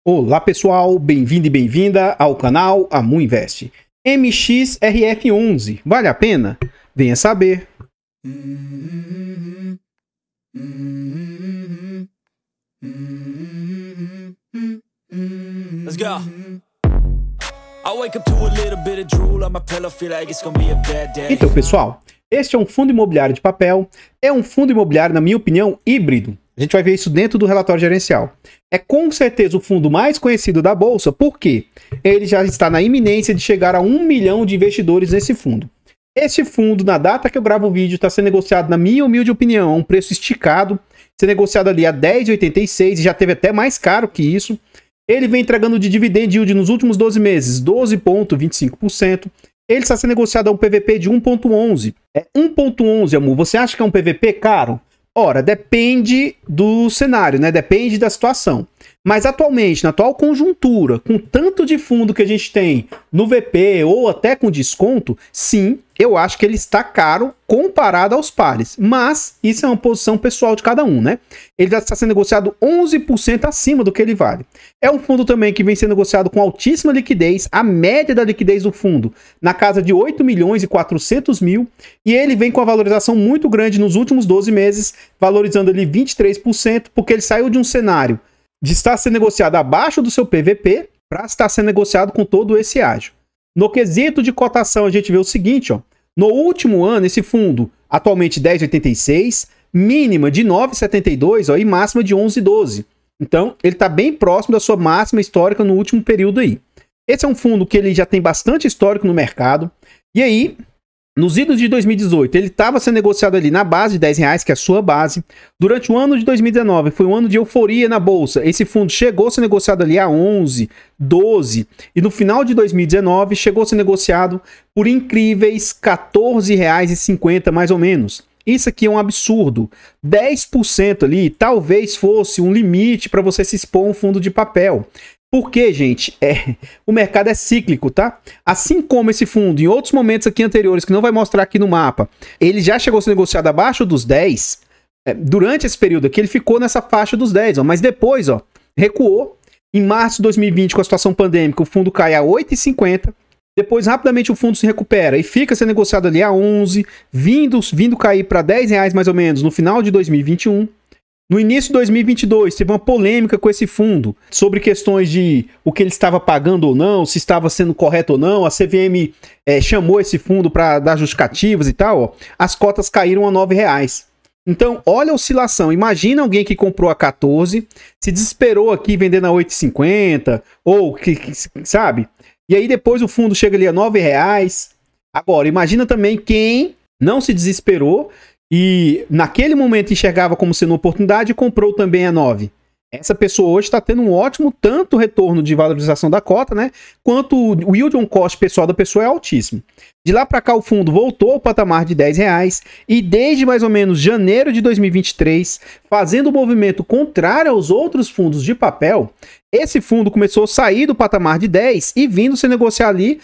Olá pessoal, bem-vindo e bem-vinda ao canal Amu Invest. MXRF11, vale a pena? Venha saber. Let's go. I wake up to a little bit of drool on my pillow, feel like it's gonna be a bad day. Então pessoal, este é um fundo imobiliário de papel, é um fundo imobiliário, na minha opinião, híbrido. A gente vai ver isso dentro do relatório gerencial. É com certeza o fundo mais conhecido da Bolsa, porque ele já está na iminência de chegar a 1 milhão de investidores nesse fundo. Este fundo, na data que eu gravo o vídeo, está sendo negociado, na minha humilde opinião, a um preço esticado, sendo negociado ali a R$10,86 e já teve até mais caro que isso. Ele vem entregando de dividend yield nos últimos 12 meses 12,25%. Ele está sendo negociado a um PVP de 1,11. É 1,11, amor. Você acha que é um PVP caro? Ora, depende do cenário, né? Depende da situação. Mas atualmente, na atual conjuntura, com tanto de fundo que a gente tem no VP ou até com desconto, sim, eu acho que ele está caro comparado aos pares. Mas isso é uma posição pessoal de cada um, né? Ele já está sendo negociado 11% acima do que ele vale. É um fundo também que vem sendo negociado com altíssima liquidez, a média da liquidez do fundo na casa de 8.400.000, e ele vem com a valorização muito grande nos últimos 12 meses, valorizando ali 23%, porque ele saiu de um cenário de estar sendo negociado abaixo do seu PVP para estar sendo negociado com todo esse ágio. No quesito de cotação, a gente vê o seguinte, ó. No último ano, esse fundo, atualmente 10,86, mínima de 9,72, ó, e máxima de 11,12. Então, ele está bem próximo da sua máxima histórica no último período aí. Esse é um fundo que ele já tem bastante histórico no mercado. E aí, nos idos de 2018, ele estava sendo negociado ali na base de R$10, que é a sua base. Durante o ano de 2019, foi um ano de euforia na Bolsa. Esse fundo chegou a ser negociado ali a 11, 12. E no final de 2019, chegou a ser negociado por incríveis R$14,50, mais ou menos. Isso aqui é um absurdo. 10% ali talvez fosse um limite para você se expor a um fundo de papel. Porque, gente, o mercado é cíclico, tá? Assim como esse fundo, em outros momentos aqui anteriores, que não vai mostrar aqui no mapa, ele já chegou a ser negociado abaixo dos 10, durante esse período aqui ele ficou nessa faixa dos 10, ó, mas depois, ó, recuou. Em março de 2020, com a situação pandêmica, o fundo cai a 8,50, depois rapidamente o fundo se recupera e fica sendo negociado ali a 11, vindo cair para R$10 mais ou menos no final de 2021. No início de 2022, teve uma polêmica com esse fundo sobre questões de o que ele estava pagando ou não, se estava sendo correto ou não. A CVM chamou esse fundo para dar justificativas e tal. Ó. As cotas caíram a R$9. Então, olha a oscilação. Imagina alguém que comprou a 14, se desesperou aqui vendendo a 8,50, ou sabe? E aí depois o fundo chega ali a R$9. Agora, imagina também quem não se desesperou e naquele momento enxergava como sendo uma oportunidade e comprou também a 9. Essa pessoa hoje está tendo um ótimo tanto retorno de valorização da cota, né? Quanto o yield on cost pessoal da pessoa é altíssimo. De lá para cá o fundo voltou ao patamar de R$10 e desde mais ou menos janeiro de 2023, fazendo o movimento contrário aos outros fundos de papel, esse fundo começou a sair do patamar de 10 e vindo se negociar ali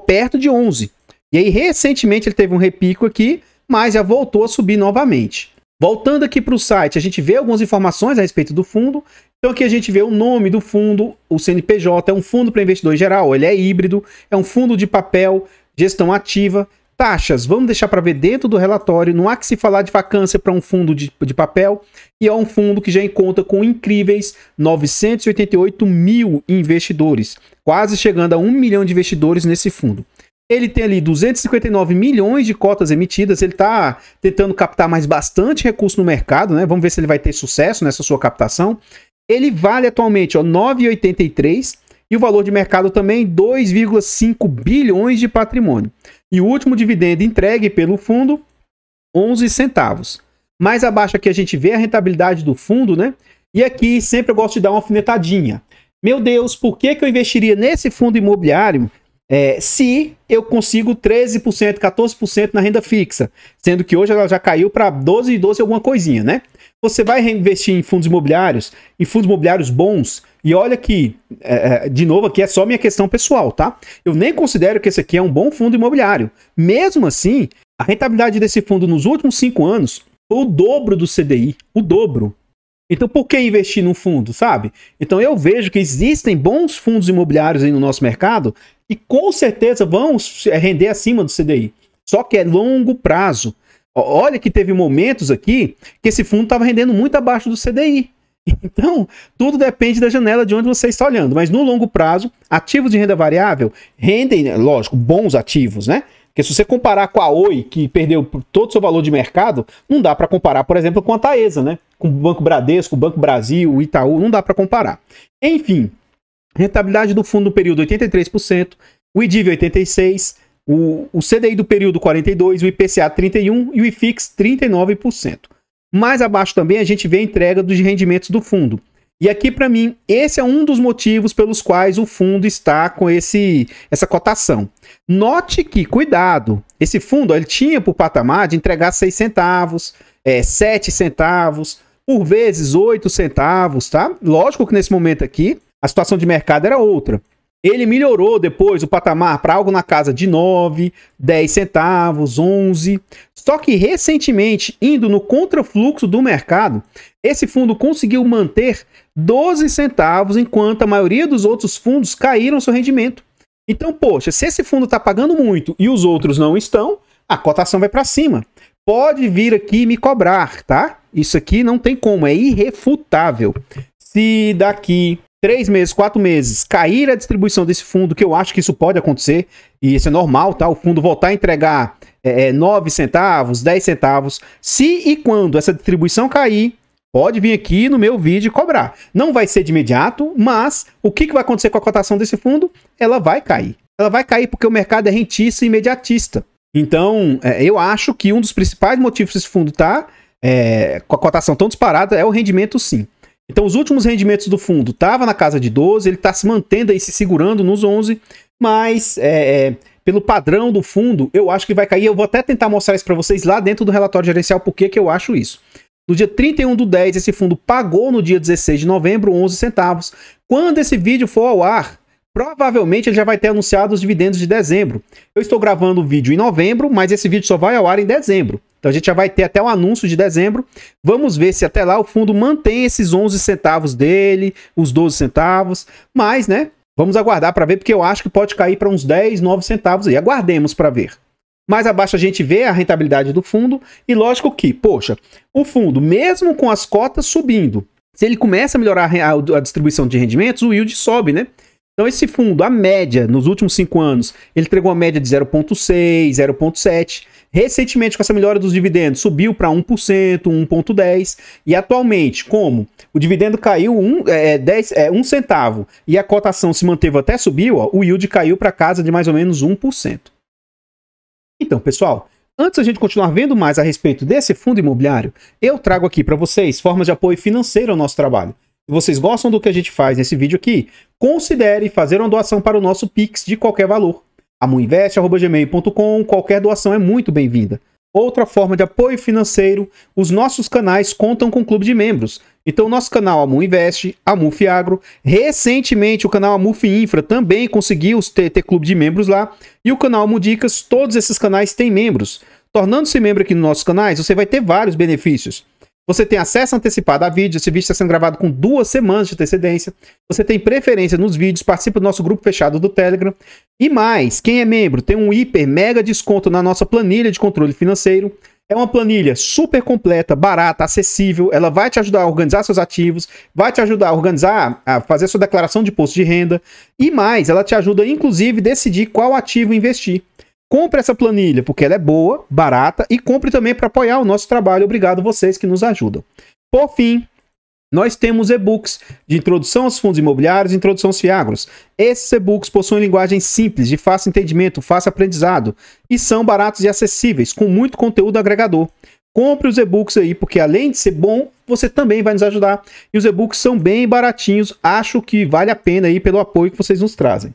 perto de 11. E aí recentemente ele teve um repico aqui, mas já voltou a subir novamente. Voltando aqui para o site, a gente vê algumas informações a respeito do fundo. Então aqui a gente vê o nome do fundo, o CNPJ, é um fundo para investidor geral, ele é híbrido, é um fundo de papel, gestão ativa. Taxas, vamos deixar para ver dentro do relatório, não há que se falar de vacância para um fundo de papel, e é um fundo que já conta com incríveis 988 mil investidores, quase chegando a 1 milhão de investidores nesse fundo. Ele tem ali 259 milhões de cotas emitidas, ele está tentando captar mais bastante recurso no mercado, né? Vamos ver se ele vai ter sucesso nessa sua captação. Ele vale atualmente 9,83 e o valor de mercado também 2,5 bilhões de patrimônio. E o último dividendo entregue pelo fundo, 11 centavos. Mais abaixo aqui a gente vê a rentabilidade do fundo, né? E aqui sempre eu gosto de dar uma alfinetadinha. Meu Deus, por que eu investiria nesse fundo imobiliário se eu consigo 13%, 14% na renda fixa, sendo que hoje ela já caiu para 12 alguma coisinha, né? Você vai reinvestir em fundos imobiliários bons, e olha aqui, de novo aqui é só minha questão pessoal, tá? Eu nem considero que esse aqui é um bom fundo imobiliário. Mesmo assim, a rentabilidade desse fundo nos últimos 5 anos foi o dobro do CDI, o dobro. Então, por que investir num fundo, sabe? Então, eu vejo que existem bons fundos imobiliários aí no nosso mercado que com certeza vão render acima do CDI. Só que é longo prazo. Olha que teve momentos aqui que esse fundo estava rendendo muito abaixo do CDI. Então, tudo depende da janela de onde você está olhando. Mas no longo prazo, ativos de renda variável rendem, lógico, bons ativos, né? Porque se você comparar com a Oi, que perdeu todo o seu valor de mercado, não dá para comparar, por exemplo, com a Taesa, né? Com o Banco Bradesco, o Banco Brasil, o Itaú, não dá para comparar. Enfim, rentabilidade do fundo no período 83%, o IDIV 86%, o CDI do período 42%, o IPCA 31% e o IFIX 39%. Mais abaixo também a gente vê a entrega dos rendimentos do fundo. E aqui, para mim, esse é um dos motivos pelos quais o fundo está com essa cotação. Note que, cuidado, esse fundo ele tinha por patamar de entregar 6 centavos, 7 centavos, por vezes 8 centavos, tá? Lógico que nesse momento aqui, a situação de mercado era outra. Ele melhorou depois o patamar para algo na casa de 9, 10 centavos, 11. Só que recentemente, indo no contrafluxo do mercado, esse fundo conseguiu manter 12 centavos, enquanto a maioria dos outros fundos caíram seu rendimento. Então, poxa, se esse fundo está pagando muito e os outros não estão, a cotação vai para cima. Pode vir aqui me cobrar, tá? Isso aqui não tem como, é irrefutável. Se daqui 3 meses, 4 meses, cair a distribuição desse fundo, que eu acho que isso pode acontecer, e isso é normal, tá? O fundo voltar a entregar 9 centavos, 10 centavos. Se e quando essa distribuição cair, pode vir aqui no meu vídeo e cobrar. Não vai ser de imediato, mas o que vai acontecer com a cotação desse fundo? Ela vai cair. Ela vai cair porque o mercado é rentista e imediatista. Então, eu acho que um dos principais motivos desse fundo estar com a cotação tão disparada é o rendimento, sim. Então, os últimos rendimentos do fundo estavam na casa de 12, ele está se mantendo aí, se segurando nos 11, mas pelo padrão do fundo, eu acho que vai cair. Eu vou até tentar mostrar isso para vocês lá dentro do relatório gerencial, por que eu acho isso. No dia 31/10, esse fundo pagou no dia 16 de novembro 11 centavos. Quando esse vídeo for ao ar, provavelmente ele já vai ter anunciado os dividendos de dezembro. Eu estou gravando o vídeo em novembro, mas esse vídeo só vai ao ar em dezembro. Então a gente já vai ter até o anúncio de dezembro. Vamos ver se até lá o fundo mantém esses 11 centavos dele, os 12 centavos. Mas, né, vamos aguardar para ver, porque eu acho que pode cair para uns 10, 9 centavos aí. Aguardemos para ver. Mais abaixo a gente vê a rentabilidade do fundo. E lógico que, poxa, o fundo, mesmo com as cotas subindo, se ele começa a melhorar a distribuição de rendimentos, o yield sobe, né? Então esse fundo, a média, nos últimos 5 anos, ele entregou uma média de 0,6, 0,7. Recentemente, com essa melhora dos dividendos, subiu para 1%, 1,10%. E atualmente, como o dividendo caiu 1 centavo e a cotação se manteve até subiu, ó, o yield caiu para casa de mais ou menos 1%. Então, pessoal, antes da gente continuar vendo mais a respeito desse fundo imobiliário, eu trago aqui para vocês formas de apoio financeiro ao nosso trabalho. Se vocês gostam do que a gente faz nesse vídeo aqui, considere fazer uma doação para o nosso Pix de qualquer valor. amuinvest@gmail.com, qualquer doação é muito bem-vinda. Outra forma de apoio financeiro, os nossos canais contam com clube de membros. Então, o nosso canal Amuinvest, Amufiagro, recentemente o canal Amufinfra também conseguiu ter clube de membros lá. E o canal Amudicas, todos esses canais têm membros. Tornando-se membro aqui nos nossos canais, você vai ter vários benefícios. Você tem acesso antecipado a vídeos, esse vídeo está sendo gravado com 2 semanas de antecedência. Você tem preferência nos vídeos, participa do nosso grupo fechado do Telegram. E mais, quem é membro tem um hiper mega desconto na nossa planilha de controle financeiro. É uma planilha super completa, barata, acessível. Ela vai te ajudar a organizar seus ativos, vai te ajudar a organizar, a fazer sua declaração de imposto de renda. E mais, ela te ajuda inclusive a decidir qual ativo investir. Compre essa planilha porque ela é boa, barata e compre também para apoiar o nosso trabalho. Obrigado a vocês que nos ajudam. Por fim, nós temos e-books de introdução aos fundos imobiliários e introdução aos FIAGROS. Esses e-books possuem linguagem simples, de fácil entendimento, fácil aprendizado e são baratos e acessíveis, com muito conteúdo agregador. Compre os e-books aí, porque além de ser bom, você também vai nos ajudar. E os e-books são bem baratinhos, acho que vale a pena aí pelo apoio que vocês nos trazem.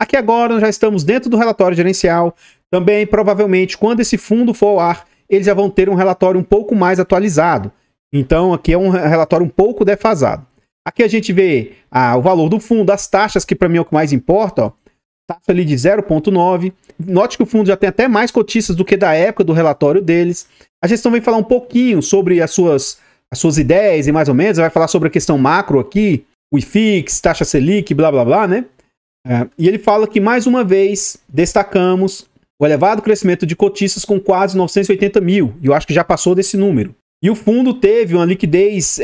Aqui agora nós já estamos dentro do relatório gerencial. Também, provavelmente, quando esse fundo for ao ar, eles já vão ter um relatório um pouco mais atualizado. Então, aqui é um relatório um pouco defasado. Aqui a gente vê o valor do fundo, as taxas, que para mim é o que mais importa. Ó. Taxa ali de 0,9. Note que o fundo já tem até mais cotistas do que da época do relatório deles. A gestão vem falar um pouquinho sobre as suas as suas ideias e mais ou menos, vai falar sobre a questão macro aqui, o IFIX, taxa Selic, blá blá blá, né? E ele fala que mais uma vez destacamos o elevado crescimento de cotistas com quase 980 mil, e eu acho que já passou desse número. E o fundo teve uma liquidez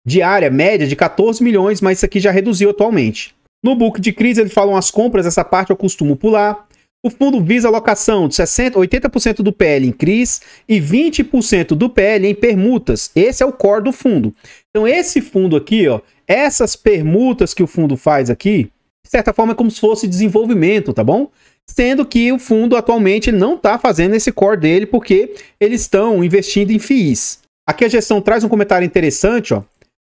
diária média de 14 milhões, mas isso aqui já reduziu atualmente. No book de crise ele fala as compras, essa parte eu costumo pular. O fundo visa alocação de 80% do PL em CRIs e 20% do PL em permutas. Esse é o core do fundo. Então esse fundo aqui, ó, essas permutas que o fundo faz aqui, de certa forma é como se fosse desenvolvimento, tá bom? Sendo que o fundo atualmente não está fazendo esse core dele porque eles estão investindo em FIIs. Aqui a gestão traz um comentário interessante, ó,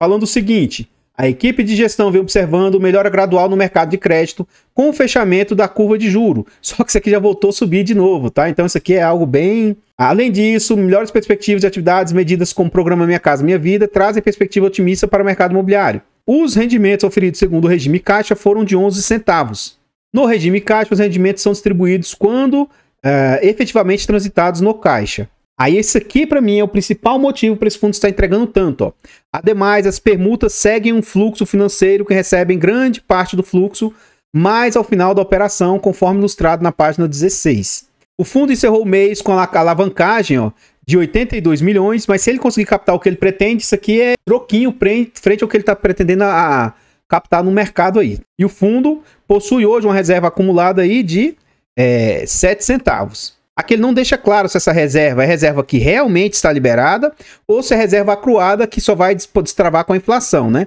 falando o seguinte: a equipe de gestão vem observando melhora gradual no mercado de crédito com o fechamento da curva de juro. Só que isso aqui já voltou a subir de novo, tá? Então isso aqui é algo bem... Além disso, melhores perspectivas de atividades medidas como o programa Minha Casa Minha Vida trazem perspectiva otimista para o mercado imobiliário. Os rendimentos oferidos segundo o regime caixa foram de 11 centavos. No regime caixa, os rendimentos são distribuídos quando efetivamente transitados no caixa. Aí esse aqui, para mim, é o principal motivo para esse fundo estar entregando tanto. Ó. Ademais, as permutas seguem um fluxo financeiro que recebem grande parte do fluxo, mais ao final da operação, conforme ilustrado na página 16. O fundo encerrou o mês com a alavancagem, ó, de 82 milhões, mas se ele conseguir captar o que ele pretende, isso aqui é troquinho frente ao que ele está pretendendo a captar no mercado aí. E o fundo possui hoje uma reserva acumulada aí de 7 centavos. Aqui ele não deixa claro se essa reserva é reserva que realmente está liberada ou se é reserva acruada que só vai destravar com a inflação, né?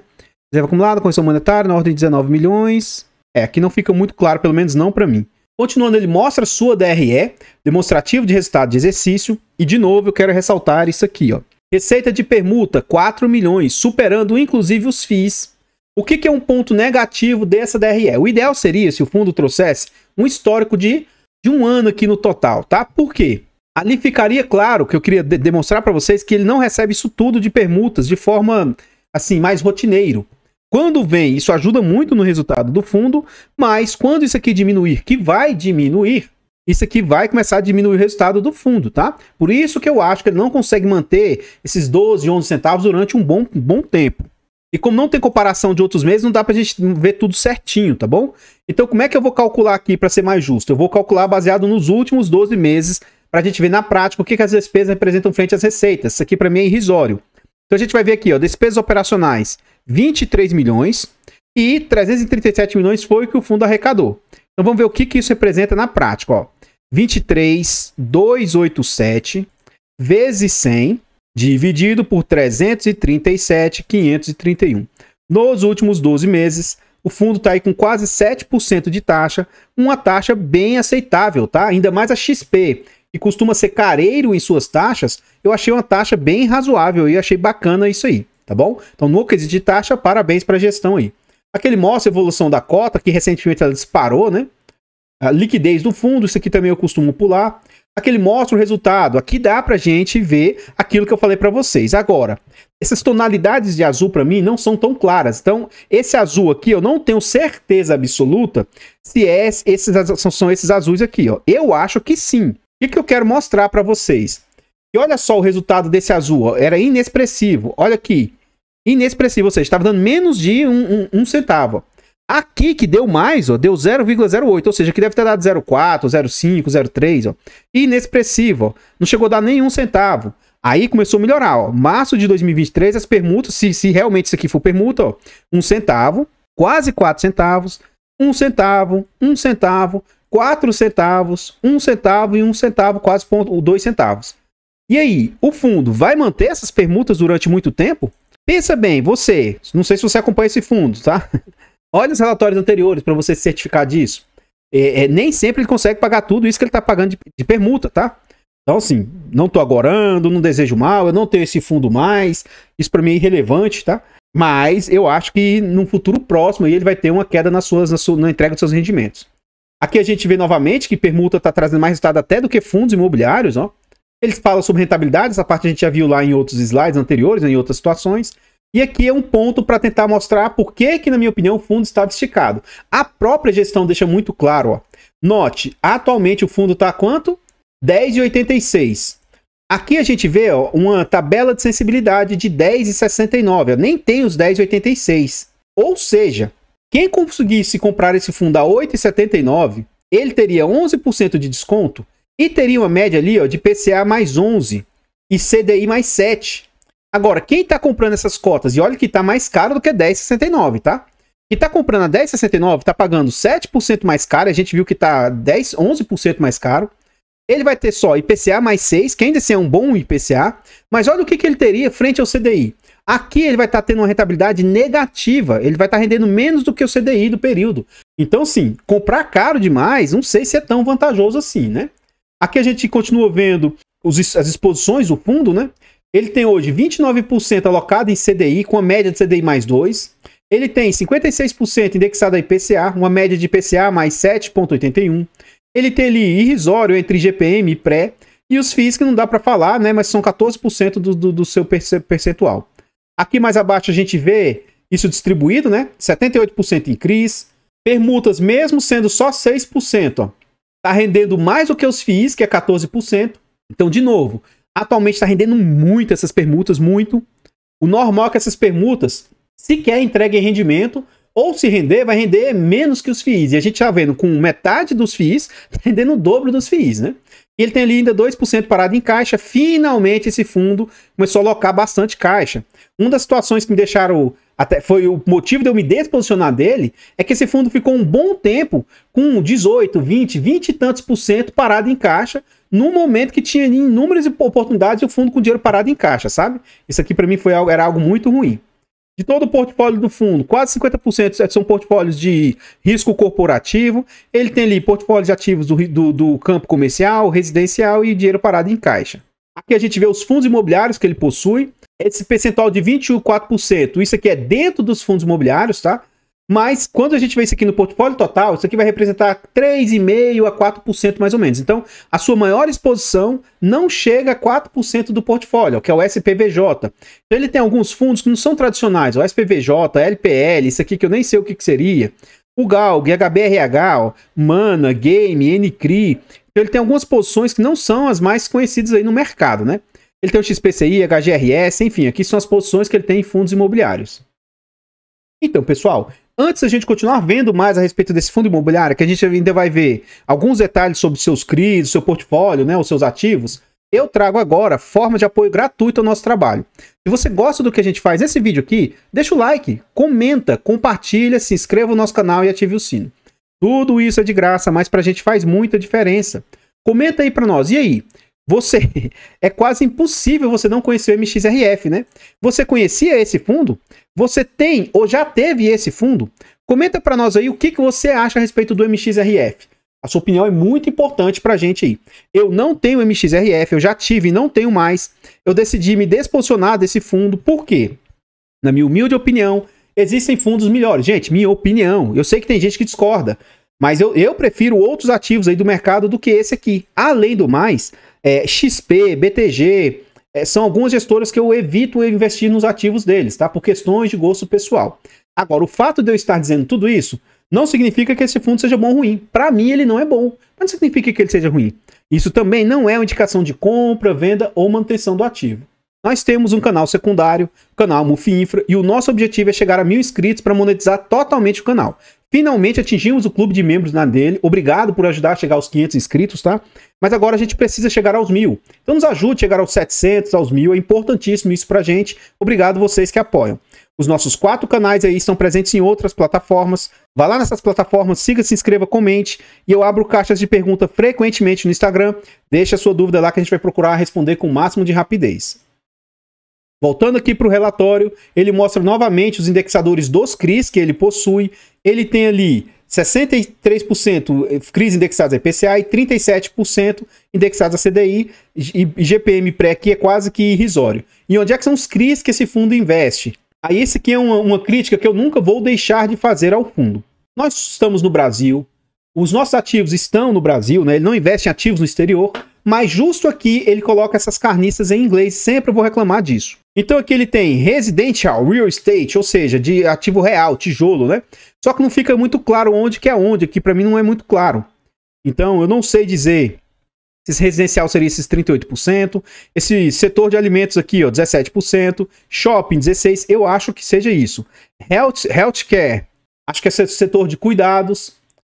Reserva acumulada, correção monetária, na ordem de 19 milhões. Aqui não fica muito claro, pelo menos não para mim. Continuando, ele mostra a sua DRE, demonstrativo de resultado de exercício. E, de novo, eu quero ressaltar isso aqui, ó. Receita de permuta, 4 milhões, superando inclusive os FIIs. O que é um ponto negativo dessa DRE? O ideal seria, se o fundo trouxesse um histórico de um ano aqui no total, tá? Por quê? Ali ficaria claro que eu queria demonstrar para vocês que ele não recebe isso tudo de permutas de forma, assim, mais rotineiro. Quando vem, isso ajuda muito no resultado do fundo, mas quando isso aqui diminuir, que vai diminuir, isso aqui vai começar a diminuir o resultado do fundo, tá? Por isso que eu acho que ele não consegue manter esses 12, 11 centavos durante um bom tempo. E como não tem comparação de outros meses, não dá pra gente ver tudo certinho, tá bom? Então como é que eu vou calcular aqui para ser mais justo? Eu vou calcular baseado nos últimos 12 meses pra gente ver na prática o que as despesas representam frente às receitas. Isso aqui para mim é irrisório. Então a gente vai ver aqui, ó, despesas operacionais, 23 milhões e 337 milhões foi o que o fundo arrecadou. Então vamos ver o que isso representa na prática, ó. 23.287 vezes 100 dividido por 337.531. Nos últimos 12 meses, o fundo está aí com quase 7% de taxa, uma taxa bem aceitável, tá? Ainda mais a XP, que costuma ser careiro em suas taxas, eu achei uma taxa bem razoável e achei bacana isso aí, tá bom? Então, no quesito de taxa, parabéns para a gestão aí. Aqui ele mostra a evolução da cota, que recentemente ela disparou, né? A liquidez do fundo, isso aqui também eu costumo pular. Aqui ele mostra o resultado. Aqui dá pra gente ver aquilo que eu falei pra vocês. Agora, essas tonalidades de azul pra mim não são tão claras. Então, esse azul aqui eu não tenho certeza absoluta se são esses azuis aqui, ó. Eu acho que sim. O que eu quero mostrar pra vocês? E olha só o resultado desse azul, ó. Era inexpressivo. Olha aqui. Inexpressivo, ou seja, estava dando menos de um centavo. Aqui que deu mais, ó, deu 0,08, ou seja, que deve ter dado 0,4, 0,5, 0,3, ó. Inexpressivo, ó. Não chegou a dar nenhum centavo. Aí começou a melhorar, ó. Março de 2023, as permutas, se realmente isso aqui for permuta, ó, 1 centavo, quase 4 centavos, 1 centavo, 1 centavo, 4 centavos, 1 centavo e 1 centavo, quase 2 centavos. E aí, o fundo vai manter essas permutas durante muito tempo? Pensa bem, você, não sei se você acompanha esse fundo, tá? Olha os relatórios anteriores para você se certificar disso. Nem sempre ele consegue pagar tudo isso que ele está pagando de permuta, tá? Então, assim, não estou agorando, não desejo mal, eu não tenho esse fundo mais. Isso para mim é irrelevante, tá? Mas eu acho que no futuro próximo aí ele vai ter uma queda na entrega dos seus rendimentos. Aqui a gente vê novamente que permuta está trazendo mais resultado até do que fundos imobiliários, ó. Eles falam sobre rentabilidade, essa parte a gente já viu lá em outros slides anteriores, em outras situações. E aqui é um ponto para tentar mostrar por que, na minha opinião, o fundo estava esticado. A própria gestão deixa muito claro, ó. Note, atualmente o fundo está a quanto? 10,86. Aqui a gente vê, ó, uma tabela de sensibilidade de 10,69. Nem tem os 10,86. Ou seja, quem conseguisse comprar esse fundo a 8,79, ele teria 11% de desconto e teria uma média ali, ó, de IPCA mais 11 e CDI mais 7. Agora, quem está comprando essas cotas, e olha que está mais caro do que 10,69, tá? Quem está comprando a 10,69 está pagando 7% mais caro, a gente viu que está 11% mais caro. Ele vai ter só IPCA mais 6, que ainda assim é um bom IPCA, mas olha o que ele teria frente ao CDI. Aqui ele vai estar tendo uma rentabilidade negativa, ele vai estar rendendo menos do que o CDI do período. Então, sim, comprar caro demais, não sei se é tão vantajoso assim, né? Aqui a gente continua vendo as exposições do fundo, né? Ele tem hoje 29% alocado em CDI, com a média de CDI mais 2. Ele tem 56% indexado a IPCA, uma média de IPCA mais 7,81. Ele tem ali irrisório entre GPM e pré, e os FIIs que não dá para falar, né? Mas são 14% do seu percentual. Aqui mais abaixo a gente vê isso distribuído, né? 78% em CRIs. Permutas, mesmo sendo só 6%, ó, tá rendendo mais do que os FIIs, que é 14%. Então, de novo, atualmente está rendendo muito essas permutas, muito. O normal é que essas permutas sequer entreguem rendimento, ou se render, vai render menos que os FIIs. E a gente tá vendo com metade dos FIIs, tá rendendo o dobro dos FIIs, né? E ele tem ali ainda 2% parado em caixa. Finalmente esse fundo começou a alocar bastante caixa. Uma das situações que me deixaram, até foi o motivo de eu me desposicionar dele, é que esse fundo ficou um bom tempo com 18, 20 e tantos por cento parado em caixa, no momento que tinha inúmeras oportunidades e o fundo com dinheiro parado em caixa, sabe? Isso aqui para mim era algo muito ruim. De todo o portfólio do fundo, quase 50% são portfólios de risco corporativo. Ele tem ali portfólios de ativos do campo comercial, residencial e dinheiro parado em caixa. Aqui a gente vê os fundos imobiliários que ele possui. Esse percentual de 24%, isso aqui é dentro dos fundos imobiliários, tá? Mas quando a gente vê isso aqui no portfólio total, isso aqui vai representar 3,5% a 4% mais ou menos. Então, a sua maior exposição não chega a 4% do portfólio, que é o SPVJ. Então, ele tem alguns fundos que não são tradicionais, o SPVJ, LPL, isso aqui que eu nem sei o que seria, o GALG, HBRH, ó, Mana, Game, NCRI. Então, ele tem algumas posições que não são as mais conhecidas aí no mercado, né? Ele tem o XPCI, HGRS, enfim, aqui são as posições que ele tem em fundos imobiliários. Então, pessoal, antes da gente continuar vendo mais a respeito desse fundo imobiliário, que a gente ainda vai ver alguns detalhes sobre seus CRIs, seu portfólio, né, os seus ativos, eu trago agora forma de apoio gratuito ao nosso trabalho. Se você gosta do que a gente faz nesse vídeo aqui, deixa o like, comenta, compartilha, se inscreva no nosso canal e ative o sino. Tudo isso é de graça, mas pra gente faz muita diferença. Comenta aí pra nós, e aí? É quase impossível você não conhecer o MXRF, né? Você conhecia esse fundo? Você tem ou já teve esse fundo? Comenta para nós aí o que você acha a respeito do MXRF. A sua opinião é muito importante pra gente aí. Eu não tenho MXRF, eu já tive e não tenho mais. Eu decidi me desposicionar desse fundo, por quê? Na minha humilde opinião, existem fundos melhores. Gente, minha opinião. Eu sei que tem gente que discorda, mas eu prefiro outros ativos aí do mercado do que esse aqui. Além do mais, XP, BTG, são algumas gestoras que eu evito investir nos ativos deles, tá? Por questões de gosto pessoal. Agora, o fato de eu estar dizendo tudo isso não significa que esse fundo seja bom ou ruim. Para mim, ele não é bom, mas não significa que ele seja ruim. Isso também não é uma indicação de compra, venda ou manutenção do ativo. Nós temos um canal secundário, o canal Mufi Infra, e o nosso objetivo é chegar a 1000 inscritos para monetizar totalmente o canal. Finalmente atingimos o clube de membros dele. Obrigado por ajudar a chegar aos 500 inscritos, tá? Mas agora a gente precisa chegar aos 1000. Então nos ajude a chegar aos 700, aos 1000. É importantíssimo isso pra gente. Obrigado vocês que apoiam. Os nossos 4 canais aí estão presentes em outras plataformas. Vá lá nessas plataformas, siga, se inscreva, comente. E eu abro caixas de pergunta frequentemente no Instagram. Deixe a sua dúvida lá que a gente vai procurar responder com o máximo de rapidez. Voltando aqui para o relatório, ele mostra novamente os indexadores dos CRIs que ele possui. Ele tem ali 63% CRIs indexados a IPCA e 37% indexados a CDI e GPM pré, que é quase que irrisório. E onde é que são os CRIs que esse fundo investe? Aí esse aqui é uma crítica que eu nunca vou deixar de fazer ao fundo. Nós estamos no Brasil, os nossos ativos estão no Brasil, né? Ele não investe em ativos no exterior, mas justo aqui ele coloca essas carniças em inglês, sempre eu vou reclamar disso. Então aqui ele tem residential, real estate, ou seja, de ativo real, tijolo, né? Só que não fica muito claro onde que é onde, aqui para mim não é muito claro. Então eu não sei dizer Esse residencial seria esses 38%. Esse setor de alimentos aqui, ó, 17%. Shopping, 16%. Eu acho que seja isso. Healthcare, acho que é setor de cuidados.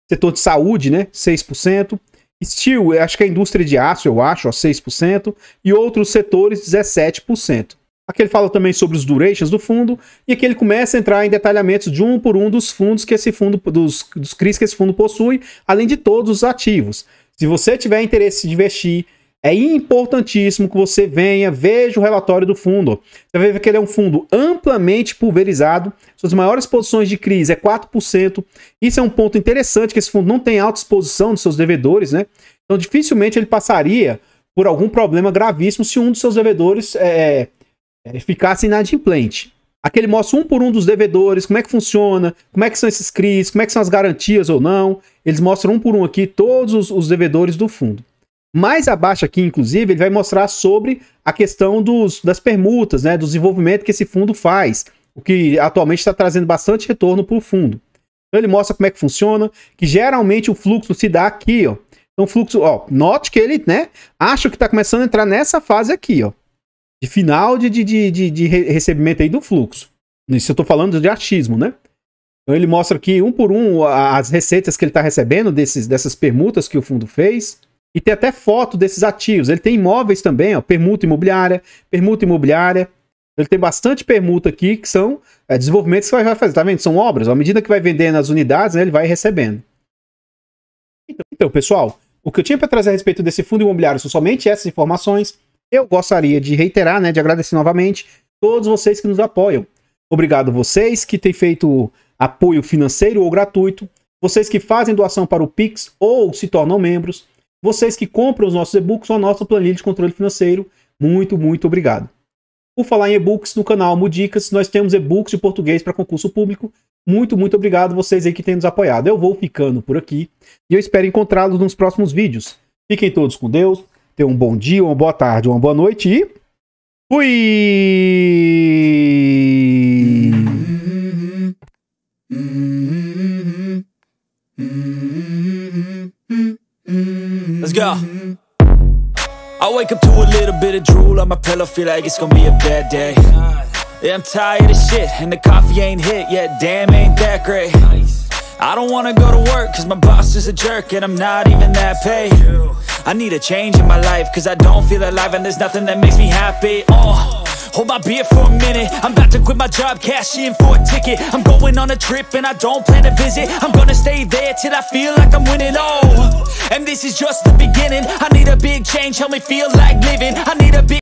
Setor de saúde, né? 6%. Steel, acho que é indústria de aço, eu acho, ó, 6%. E outros setores, 17%. Aqui ele fala também sobre os durations do fundo. E aqui ele começa a entrar em detalhamentos de um por um dos fundos que esse fundo, dos CRIs que esse fundo possui, além de todos os ativos. Se você tiver interesse de investir, é importantíssimo que você venha, veja o relatório do fundo. Você vai ver que ele é um fundo amplamente pulverizado. Suas maiores posições de CRIs é 4%. Isso é um ponto interessante, que esse fundo não tem alta exposição dos seus devedores, né? Então, dificilmente ele passaria por algum problema gravíssimo se um dos seus devedores ficasse inadimplente. Aqui ele mostra um por um dos devedores, como é que funciona, como é que são esses CRIs, como é que são as garantias ou não. Eles mostram um por um aqui todos os devedores do fundo. Mais abaixo aqui, inclusive, ele vai mostrar sobre a questão das permutas, né, do desenvolvimento que esse fundo faz, o que atualmente está trazendo bastante retorno para o fundo. Então ele mostra como é que funciona, que geralmente o fluxo se dá aqui, ó. Então o fluxo, ó, note que ele, né, acha que está começando a entrar nessa fase aqui, ó. De final de recebimento aí do fluxo. Isso eu tô falando de achismo, né? Então ele mostra aqui um por um as receitas que ele está recebendo dessas permutas que o fundo fez. E tem até foto desses ativos. Ele tem imóveis também, ó, permuta imobiliária. Ele tem bastante permuta aqui, que são desenvolvimentos que vai fazer. Tá vendo? São obras. À medida que vai vendendo as unidades, né, ele vai recebendo. Então, pessoal, o que eu tinha para trazer a respeito desse fundo imobiliário são somente essas informações. Eu gostaria de reiterar, né, de agradecer novamente todos vocês que nos apoiam. Obrigado a vocês que têm feito apoio financeiro ou gratuito, vocês que fazem doação para o Pix ou se tornam membros, vocês que compram os nossos e-books ou a nossa planilha de controle financeiro. Muito, muito obrigado. Por falar em e-books, no canal Mudicas, nós temos e-books de português para concurso público. Muito, muito obrigado a vocês aí que têm nos apoiado. Eu vou ficando por aqui e eu espero encontrá-los nos próximos vídeos. Fiquem todos com Deus. Tenham um bom dia, uma boa tarde, uma boa noite e... fui! Let's go. I wake up to a little bit of drool on my pillow, feel like it's gonna be a bad day. Yeah, I'm tired of shit, and the coffee ain't hit yet, damn, ain't that great. I don't wanna go to work, cause my boss is a jerk, and I'm not even that paid. I need a change in my life, cause I don't feel alive, and there's nothing that makes me happy. Hold my beer for a minute, I'm about to quit my job, cash in for a ticket. I'm going on a trip and I don't plan to visit. I'm gonna stay there till I feel like I'm winning, and this is just the beginning. I need a big change, help me feel like living. I need a big